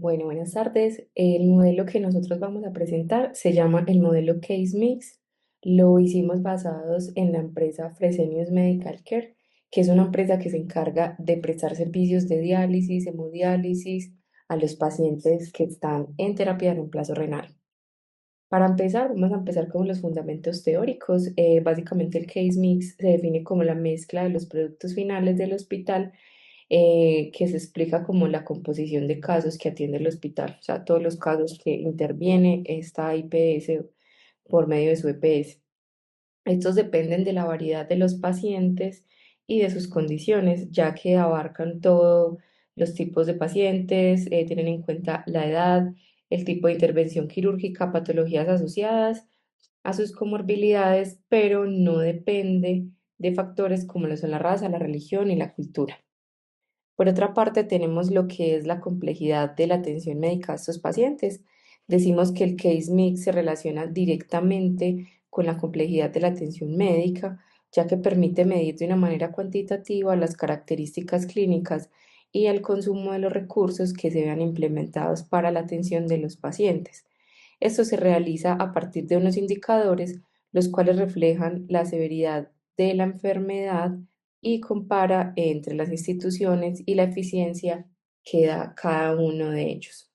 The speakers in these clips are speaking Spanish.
Bueno, buenas tardes. El modelo que nosotros vamos a presentar se llama el modelo Case Mix. Lo hicimos basados en la empresa Fresenius Medical Care, que es una empresa que se encarga de prestar servicios de diálisis, hemodiálisis a los pacientes que están en terapia de reemplazo renal. Para empezar, vamos a empezar con los fundamentos teóricos. Básicamente el Case Mix se define como la mezcla de los productos finales del hospital que se explica como la composición de casos que atiende el hospital, o sea, todos los casos que interviene esta IPS por medio de su EPS. Estos dependen de la variedad de los pacientes y de sus condiciones, ya que abarcan todos los tipos de pacientes, tienen en cuenta la edad, el tipo de intervención quirúrgica, patologías asociadas a sus comorbilidades, pero no depende de factores como lo son la raza, la religión y la cultura. Por otra parte, tenemos lo que es la complejidad de la atención médica a estos pacientes. Decimos que el case mix se relaciona directamente con la complejidad de la atención médica, ya que permite medir de una manera cuantitativa las características clínicas y el consumo de los recursos que se vean implementados para la atención de los pacientes. Esto se realiza a partir de unos indicadores, los cuales reflejan la severidad de la enfermedad y compara entre las instituciones y la eficiencia que da cada uno de ellos.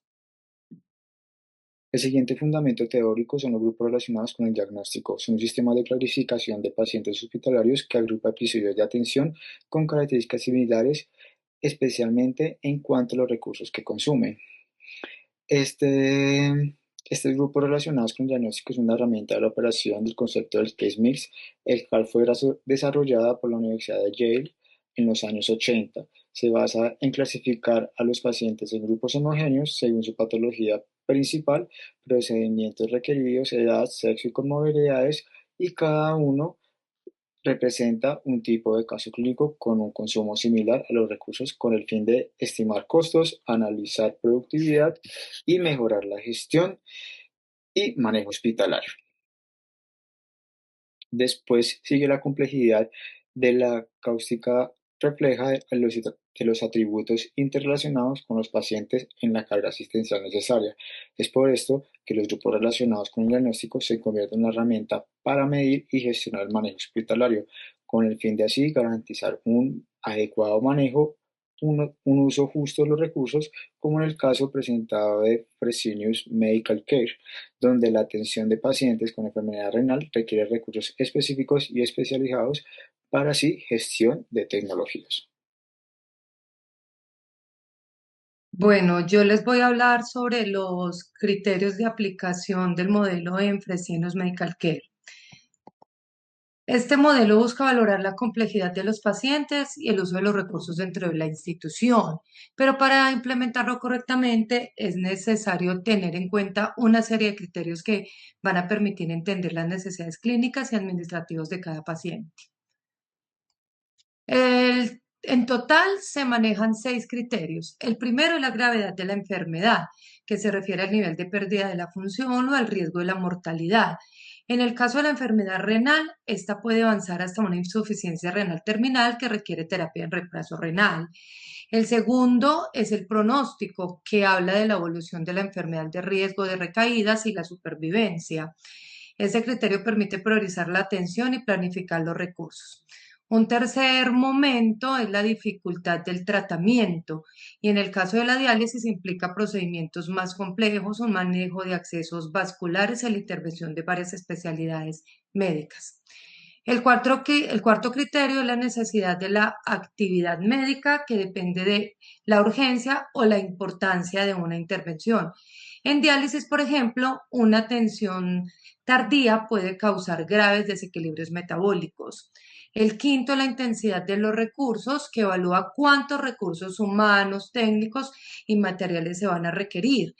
El siguiente fundamento teórico son los grupos relacionados con el diagnóstico. Son un sistema de clasificación de pacientes hospitalarios que agrupa episodios de atención con características similares, especialmente en cuanto a los recursos que consumen. Estos grupos relacionados con el diagnóstico es una herramienta de la operación del concepto del case mix, el cual fue desarrollada por la Universidad de Yale en los años 80. Se basa en clasificar a los pacientes en grupos homogéneos según su patología principal, procedimientos requeridos, edad, sexo y comorbilidades, y cada uno representa un tipo de caso clínico con un consumo similar a los recursos con el fin de estimar costos, analizar productividad y mejorar la gestión y manejo hospitalario. Después sigue la complejidad de la cáustica refleja de los atributos interrelacionados con los pacientes en la carga asistencial necesaria. Es por esto que los grupos relacionados con el diagnóstico se convierten en una herramienta para medir y gestionar el manejo hospitalario, con el fin de así garantizar un adecuado manejo, un uso justo de los recursos, como en el caso presentado de Fresenius Medical Care, donde la atención de pacientes con enfermedad renal requiere recursos específicos y especializados para así gestión de tecnologías. Bueno, yo les voy a hablar sobre los criterios de aplicación del modelo en Fresenius Medical Care. Este modelo busca valorar la complejidad de los pacientes y el uso de los recursos dentro de la institución, pero para implementarlo correctamente es necesario tener en cuenta una serie de criterios que van a permitir entender las necesidades clínicas y administrativas de cada paciente. En total se manejan 6 criterios. El primero es la gravedad de la enfermedad, que se refiere al nivel de pérdida de la función o al riesgo de la mortalidad. En el caso de la enfermedad renal, esta puede avanzar hasta una insuficiencia renal terminal que requiere terapia en reemplazo renal. El segundo es el pronóstico, que habla de la evolución de la enfermedad de riesgo de recaídas y la supervivencia. Ese criterio permite priorizar la atención y planificar los recursos. Un tercer momento es la dificultad del tratamiento y en el caso de la diálisis implica procedimientos más complejos, un manejo de accesos vasculares y la intervención de varias especialidades médicas. El cuarto criterio es la necesidad de la actividad médica que depende de la urgencia o la importancia de una intervención. En diálisis, por ejemplo, una atención tardía puede causar graves desequilibrios metabólicos. El quinto, la intensidad de los recursos, que evalúa cuántos recursos humanos, técnicos y materiales se van a requerir.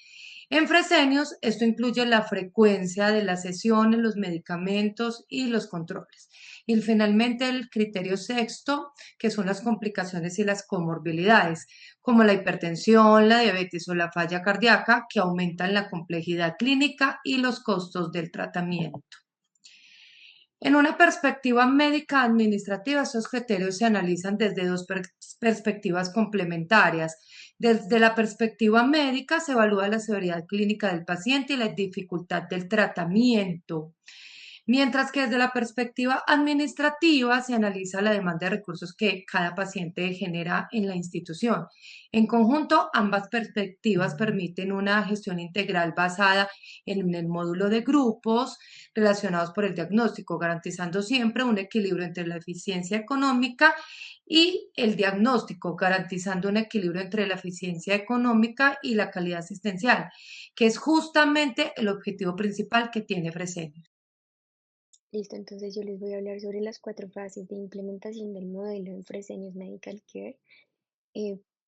En Fresenius, esto incluye la frecuencia de las sesiones, los medicamentos y los controles. Y finalmente el criterio sexto, que son las complicaciones y las comorbilidades, como la hipertensión, la diabetes o la falla cardíaca, que aumentan la complejidad clínica y los costos del tratamiento. En una perspectiva médica administrativa, estos criterios se analizan desde dos perspectivas complementarias. Desde la perspectiva médica se evalúa la severidad clínica del paciente y la dificultad del tratamiento, mientras que desde la perspectiva administrativa se analiza la demanda de recursos que cada paciente genera en la institución. En conjunto, ambas perspectivas permiten una gestión integral basada en el módulo de grupos relacionados por el diagnóstico, garantizando siempre un equilibrio entre la eficiencia económica y el diagnóstico, garantizando un equilibrio entre la eficiencia económica y la calidad asistencial, que es justamente el objetivo principal que tiene Fresenius. Listo, entonces yo les voy a hablar sobre las 4 fases de implementación del modelo en Fresenius Medical Care.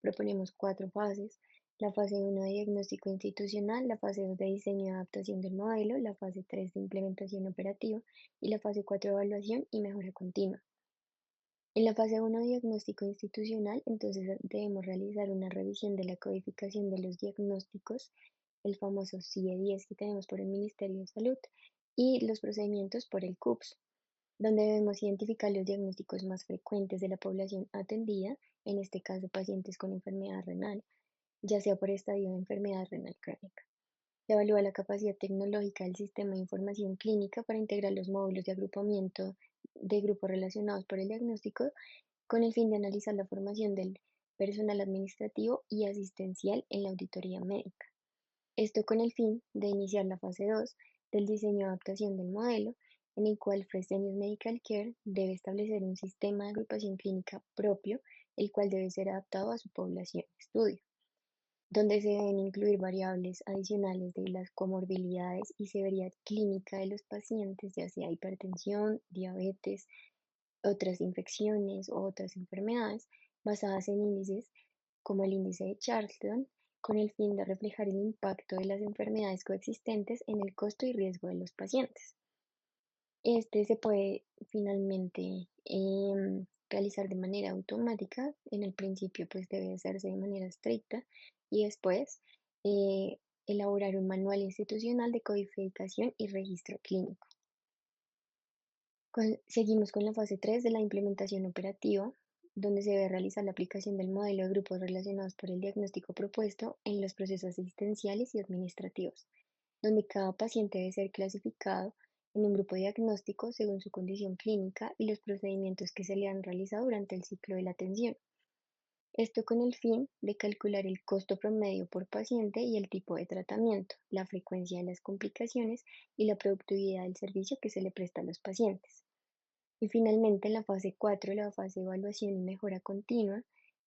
Proponemos 4 fases. La fase 1 de diagnóstico institucional, la fase 2 de diseño y adaptación del modelo, la fase 3 de implementación operativa y la fase 4 de evaluación y mejora continua. En la fase 1 de diagnóstico institucional, entonces debemos realizar una revisión de la codificación de los diagnósticos, el famoso CIE-10 que tenemos por el Ministerio de Salud, y los procedimientos por el CUPS, donde debemos identificar los diagnósticos más frecuentes de la población atendida, en este caso pacientes con enfermedad renal, ya sea por estadio de enfermedad renal crónica. Se evalúa la capacidad tecnológica del sistema de información clínica para integrar los módulos de agrupamiento de grupos relacionados por el diagnóstico con el fin de analizar la formación del personal administrativo y asistencial en la auditoría médica. Esto con el fin de iniciar la fase 2 del diseño y adaptación del modelo, en el cual Fresenius Medical Care debe establecer un sistema de agrupación clínica propio, el cual debe ser adaptado a su población de estudio, donde se deben incluir variables adicionales de las comorbilidades y severidad clínica de los pacientes, ya sea hipertensión, diabetes, otras infecciones o otras enfermedades, basadas en índices como el índice de Charlton, con el fin de reflejar el impacto de las enfermedades coexistentes en el costo y riesgo de los pacientes. Este se puede finalmente realizar de manera automática. En el principio pues debe hacerse de manera estricta y después eh, elaborar un manual institucional de codificación y registro clínico. Seguimos con la fase 3 de la implementación operativa, donde se debe realizar la aplicación del modelo de grupos relacionados por el diagnóstico propuesto en los procesos asistenciales y administrativos, donde cada paciente debe ser clasificado en un grupo diagnóstico según su condición clínica y los procedimientos que se le han realizado durante el ciclo de la atención. Esto con el fin de calcular el costo promedio por paciente y el tipo de tratamiento, la frecuencia de las complicaciones y la productividad del servicio que se le presta a los pacientes. Y finalmente, en la fase 4, la fase de evaluación y mejora continua,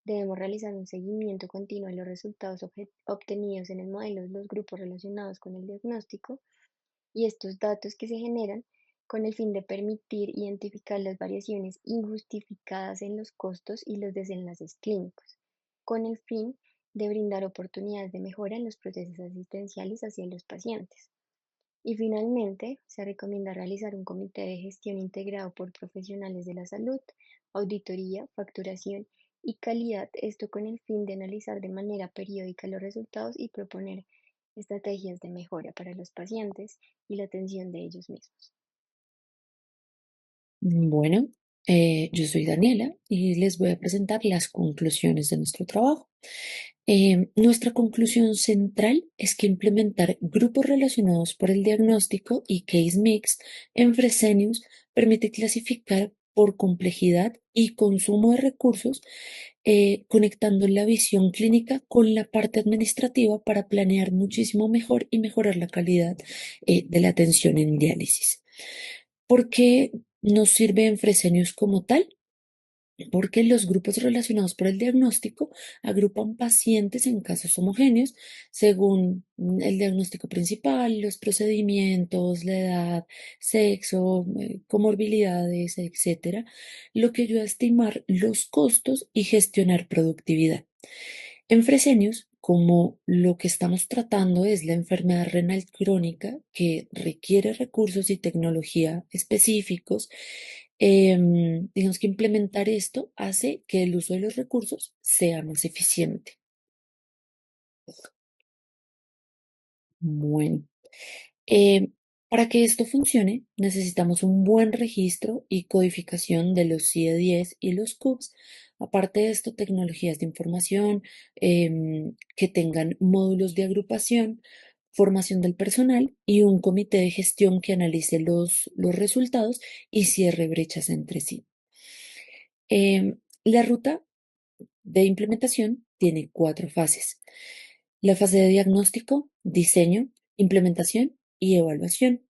debemos realizar un seguimiento continuo de los resultados obtenidos en el modelo de los grupos relacionados con el diagnóstico y estos datos que se generan con el fin de permitir identificar las variaciones injustificadas en los costos y los desenlaces clínicos, con el fin de brindar oportunidades de mejora en los procesos asistenciales hacia los pacientes. Y finalmente, se recomienda realizar un comité de gestión integrado por profesionales de la salud, auditoría, facturación y calidad, esto con el fin de analizar de manera periódica los resultados y proponer estrategias de mejora para los pacientes y la atención de ellos mismos. Bueno, yo soy Daniela y les voy a presentar las conclusiones de nuestro trabajo. Nuestra conclusión central es que implementar grupos relacionados por el diagnóstico y case mix en Fresenius permite clasificar por complejidad y consumo de recursos, conectando la visión clínica con la parte administrativa para planear muchísimo mejor y mejorar la calidad, de la atención en diálisis. ¿Por qué nos sirve en Fresenius como tal? Porque los grupos relacionados por el diagnóstico agrupan pacientes en casos homogéneos según el diagnóstico principal, los procedimientos, la edad, sexo, comorbilidades, etcétera, lo que ayuda a estimar los costos y gestionar productividad. En Fresenius, como lo que estamos tratando es la enfermedad renal crónica que requiere recursos y tecnología específicos, digamos que implementar esto hace que el uso de los recursos sea más eficiente. Bueno, Para que esto funcione, necesitamos un buen registro y codificación de los CIE-10 y los CUBs. Aparte de esto, tecnologías de información que tengan módulos de agrupación, formación del personal y un comité de gestión que analice los resultados y cierre brechas entre sí. La ruta de implementación tiene 4 fases. La fase de diagnóstico, diseño, implementación y evaluación.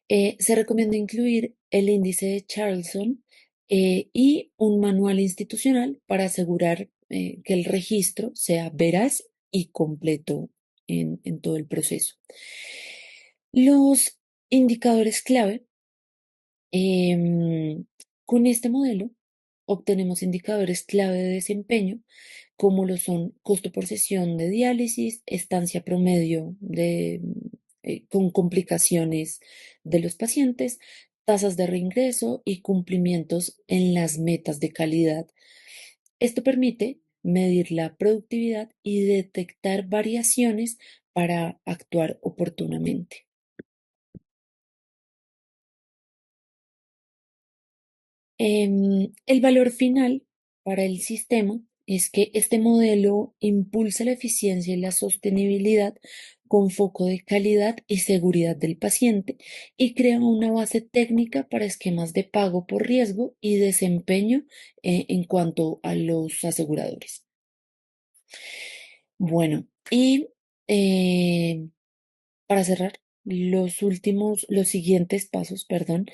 Se recomienda incluir el índice de Charlson y un manual institucional para asegurar que el registro sea veraz y completo en todo el proceso. Los indicadores clave. Em, con este modelo obtenemos indicadores clave de desempeño, como lo son costo por sesión de diálisis, estancia promedio con complicaciones de los pacientes, tasas de reingreso y cumplimientos en las metas de calidad. Esto permite medir la productividad y detectar variaciones para actuar oportunamente. El valor final para el sistema es que este modelo impulsa la eficiencia y la sostenibilidad con foco de calidad y seguridad del paciente y crea una base técnica para esquemas de pago por riesgo y desempeño en cuanto a los aseguradores. Bueno, y eh, para cerrar, los siguientes pasos, perdón,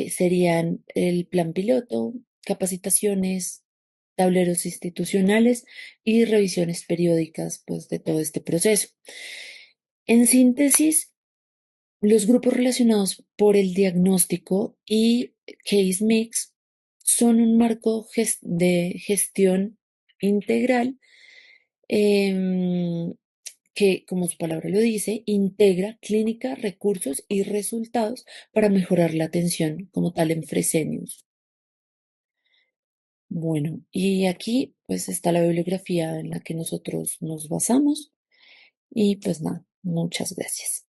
serían el plan piloto, capacitaciones, tableros institucionales y revisiones periódicas, pues, de todo este proceso. En síntesis, los grupos relacionados por el diagnóstico y Case Mix son un marco de gestión integral em, que, como su palabra lo dice, integra clínica, recursos y resultados para mejorar la atención como tal en Fresenius. Bueno, y aquí pues está la bibliografía en la que nosotros nos basamos y pues nada, muchas gracias.